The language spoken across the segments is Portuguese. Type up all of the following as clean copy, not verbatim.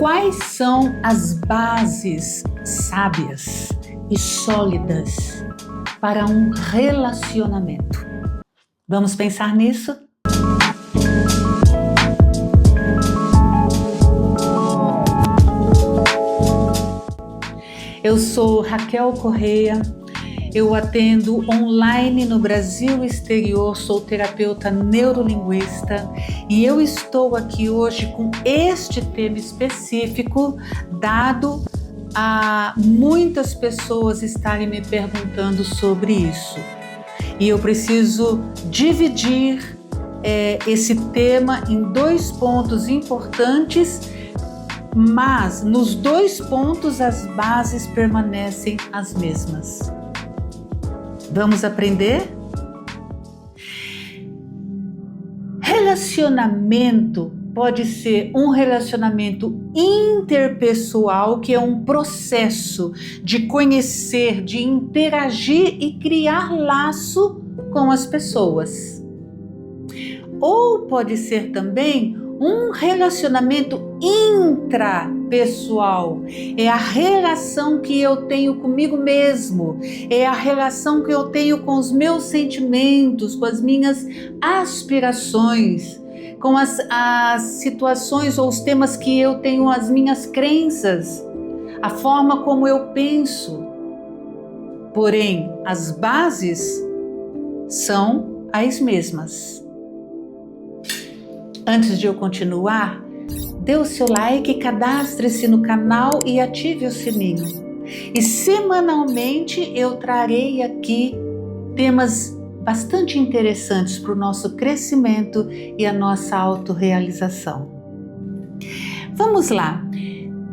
Quais são as bases sábias e sólidas para um relacionamento? Vamos pensar nisso? Eu sou Raquel Correia, eu atendo online no Brasil e exterior, sou terapeuta neurolinguista e eu estou aqui hoje com este tema específico, dado a muitas pessoas estarem me perguntando sobre isso. E eu preciso dividir esse tema em dois pontos importantes, mas nos dois pontos as bases permanecem as mesmas. Vamos aprender? Relacionamento pode ser um relacionamento interpessoal, que é um processo de conhecer, de interagir e criar laço com as pessoas. Ou pode ser também um relacionamento intrapessoal, é a relação que eu tenho comigo mesmo, é a relação que eu tenho com os meus sentimentos, com as minhas aspirações, com as situações ou os temas que eu tenho, as minhas crenças, a forma como eu penso. Porém, as bases são as mesmas. Antes de eu continuar, dê o seu like, cadastre-se no canal e ative o sininho. E semanalmente eu trarei aqui temas bastante interessantes para o nosso crescimento e a nossa autorrealização. Vamos lá.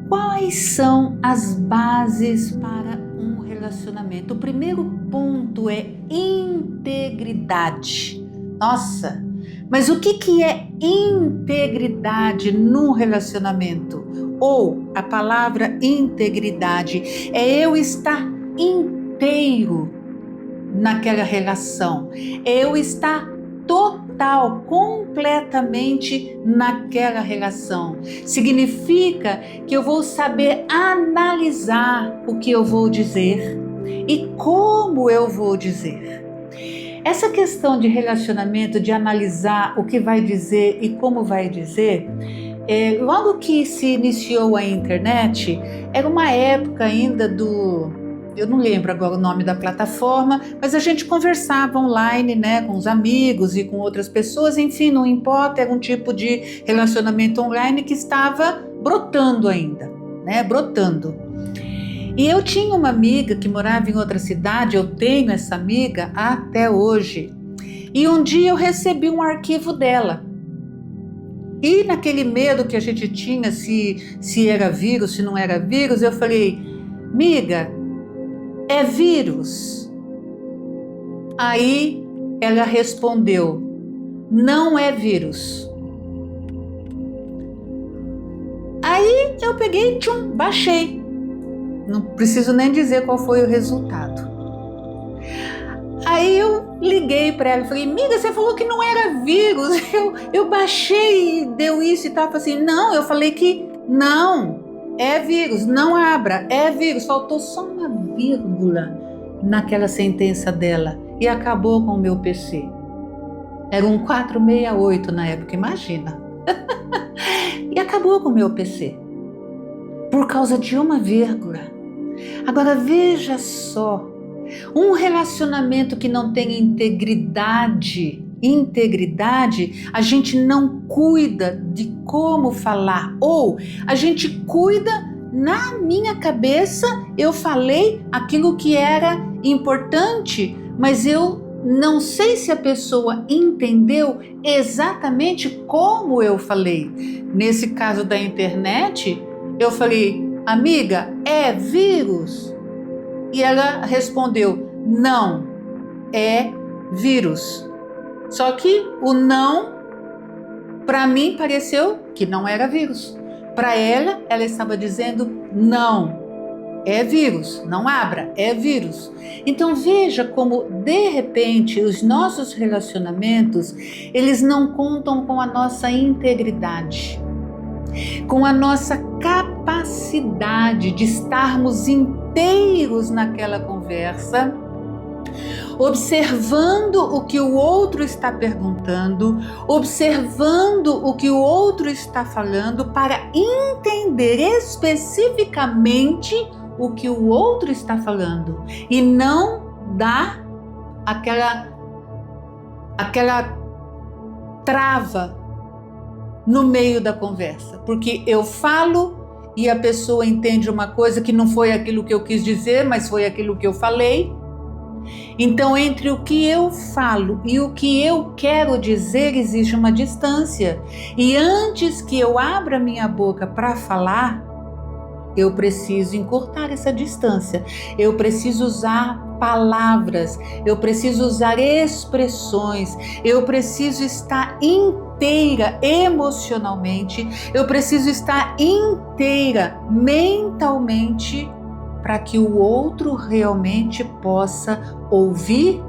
Quais são as bases para um relacionamento? O primeiro ponto é integridade. Nossa! Mas o que é integridade num relacionamento? Ou a palavra integridade é eu estar inteiro naquela relação, é eu estar total, completamente naquela relação. Significa que eu vou saber analisar o que eu vou dizer e como eu vou dizer. Essa questão de relacionamento, de analisar o que vai dizer e como vai dizer, logo que se iniciou a internet, era uma época ainda eu não lembro agora o nome da plataforma, mas a gente conversava online, né, com os amigos e com outras pessoas, enfim, não importa, era um tipo de relacionamento online que estava brotando ainda, né, brotando. E eu tinha uma amiga que morava em outra cidade, eu tenho essa amiga até hoje. E um dia eu recebi um arquivo dela. E naquele medo que a gente tinha, se era vírus, se não era vírus, eu falei, amiga, é vírus? Aí ela respondeu, não é vírus. Aí eu peguei, baixei. Não preciso nem dizer qual foi o resultado. Aí eu liguei para ela e falei, amiga, você falou que não era vírus. Eu baixei e deu isso e tal. Assim, não, eu falei que não, é vírus, não abra, é vírus. Faltou só uma vírgula naquela sentença dela e acabou com o meu PC. Era um 468 na época, imagina. E acabou com o meu PC. Por causa de uma vírgula. Agora veja só, um relacionamento que não tem integridade, a gente não cuida de como falar, ou a gente cuida, na minha cabeça eu falei aquilo que era importante, mas eu não sei se a pessoa entendeu exatamente como eu falei. Nesse caso da internet, eu falei, amiga, é vírus? E ela respondeu, não, é vírus. Só que o não, para mim, pareceu que não era vírus. Para ela, ela estava dizendo, não, é vírus, não abra, é vírus. Então veja como, de repente, os nossos relacionamentos, eles não contam com a nossa integridade. com a nossa capacidade de estarmos inteiros naquela conversa, observando o que o outro está perguntando, observando o que o outro está falando, para entender especificamente o que o outro está falando e não dar aquela trava no meio da conversa, porque eu falo e a pessoa entende uma coisa que não foi aquilo que eu quis dizer, mas foi aquilo que eu falei. Então, entre o que eu falo e o que eu quero dizer, existe uma distância. E antes que eu abra minha boca para falar, eu preciso encurtar essa distância. Eu preciso usar palavras, eu preciso usar expressões, eu preciso estar inteira emocionalmente, eu preciso estar inteira mentalmente, para que o outro realmente possa ouvir,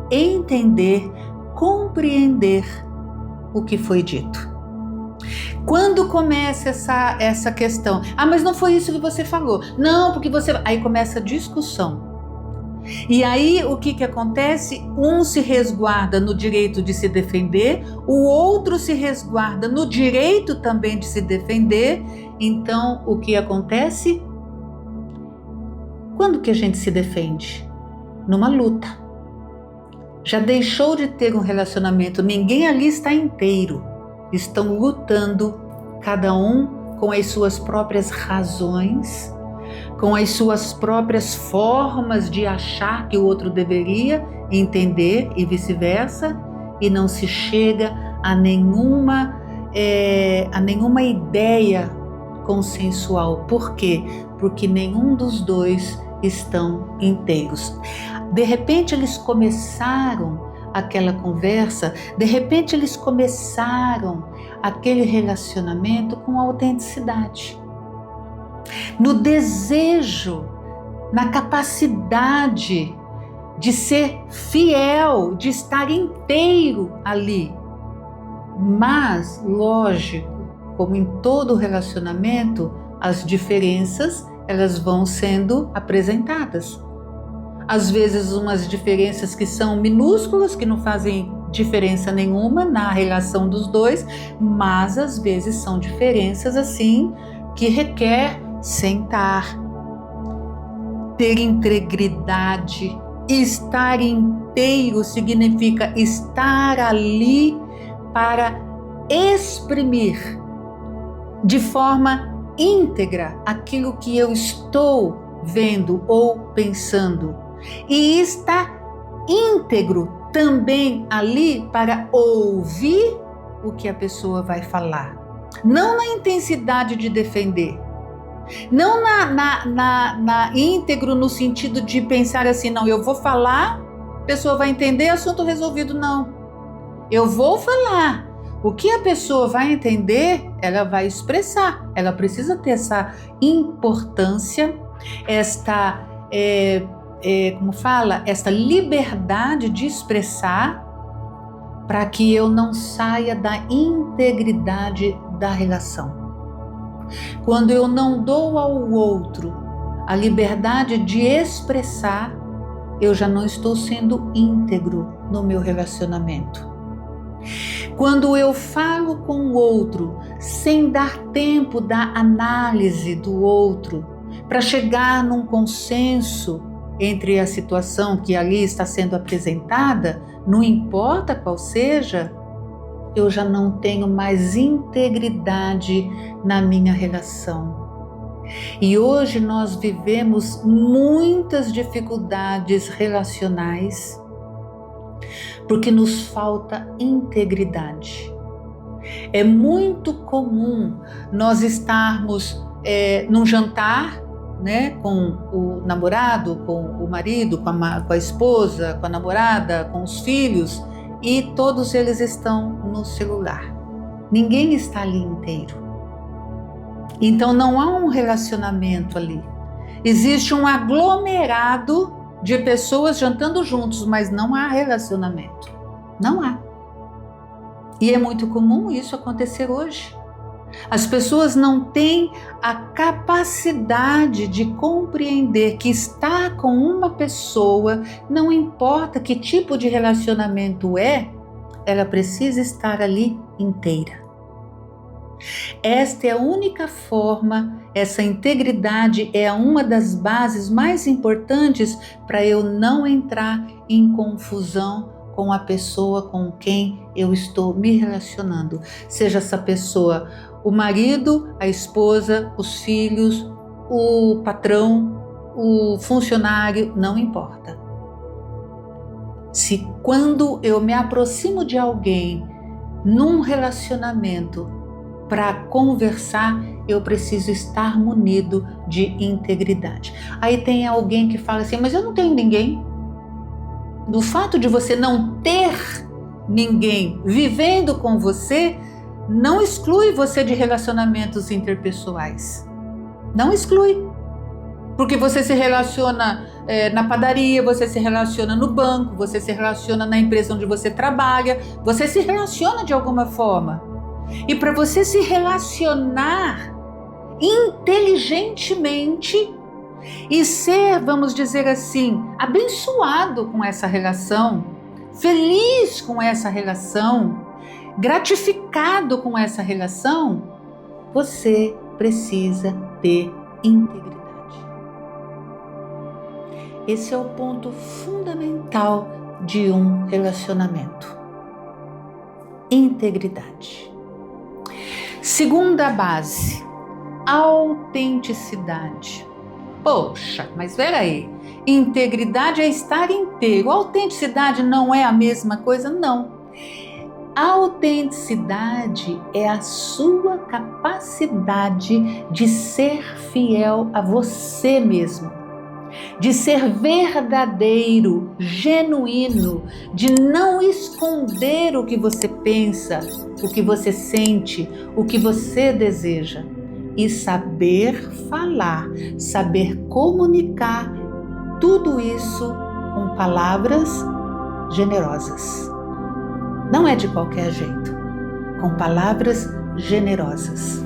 entender, compreender o que foi dito. Quando começa essa questão, mas não foi isso que você falou, não, porque você... Aí começa a discussão. E aí o que acontece? Um se resguarda no direito de se defender, o outro se resguarda no direito também de se defender. Então o que acontece? Quando que a gente se defende? Numa luta. Já deixou de ter um relacionamento, ninguém ali está inteiro. Estão lutando, cada um com as suas próprias razões, com as suas próprias formas de achar que o outro deveria entender e vice-versa, e não se chega a nenhuma ideia consensual. Por quê? Porque nenhum dos dois estão inteiros. De repente eles começaram aquela conversa, de repente eles começaram aquele relacionamento com autenticidade, no desejo, na capacidade de ser fiel, de estar inteiro ali. Mas, lógico, como em todo relacionamento, as diferenças elas vão sendo apresentadas. Às vezes umas diferenças que são minúsculas, que não fazem diferença nenhuma na relação dos dois, mas às vezes são diferenças assim que requer sentar, ter integridade. Estar inteiro significa estar ali para exprimir de forma íntegra aquilo que eu estou vendo ou pensando, e está íntegro também ali para ouvir o que a pessoa vai falar, não na intensidade de defender, não na íntegro no sentido de pensar assim, não, eu vou falar, a pessoa vai entender, assunto resolvido. Não, eu vou falar, o que a pessoa vai entender, ela vai expressar. Ela precisa ter essa importância, esta esta liberdade de expressar, para que eu não saia da integridade da relação. Quando eu não dou ao outro a liberdade de expressar, eu já não estou sendo íntegro no meu relacionamento. Quando eu falo com o outro sem dar tempo da análise do outro, para chegar num consenso entre a situação que ali está sendo apresentada, não importa qual seja, eu já não tenho mais integridade na minha relação. E hoje nós vivemos muitas dificuldades relacionais porque nos falta integridade. É muito comum nós estarmos num jantar, né, com o namorado, com o marido, com a esposa, com a namorada, com os filhos, e todos eles estão no celular. Ninguém está ali inteiro. Então não há um relacionamento ali. Existe um aglomerado de pessoas jantando juntos, mas não há relacionamento. Não há. E é muito comum isso acontecer hoje. As pessoas não têm a capacidade de compreender que estar com uma pessoa, não importa que tipo de relacionamento é, ela precisa estar ali inteira. Esta é a única forma, essa integridade é uma das bases mais importantes para eu não entrar em confusão com a pessoa com quem eu estou me relacionando. Seja essa pessoa o marido, a esposa, os filhos, o patrão, o funcionário, não importa. Se quando eu me aproximo de alguém num relacionamento para conversar, eu preciso estar munido de integridade. Aí tem alguém que fala assim, mas eu não tenho ninguém. Do fato de você não ter ninguém vivendo com você, não exclui você de relacionamentos interpessoais. Não exclui. Porque você se relaciona na padaria, você se relaciona no banco, você se relaciona na empresa onde você trabalha, você se relaciona de alguma forma. E para você se relacionar inteligentemente e ser, vamos dizer assim, abençoado com essa relação, feliz com essa relação, gratificado com essa relação, você precisa ter integridade. Esse é o ponto fundamental de um relacionamento. Integridade. Segunda base, autenticidade. Poxa, mas peraí, integridade é estar inteiro, autenticidade não é a mesma coisa? Não. A autenticidade é a sua capacidade de ser fiel a você mesmo, de ser verdadeiro, genuíno, de não esconder o que você pensa, o que você sente, o que você deseja. E saber falar, saber comunicar tudo isso com palavras generosas. Não é de qualquer jeito, com palavras generosas.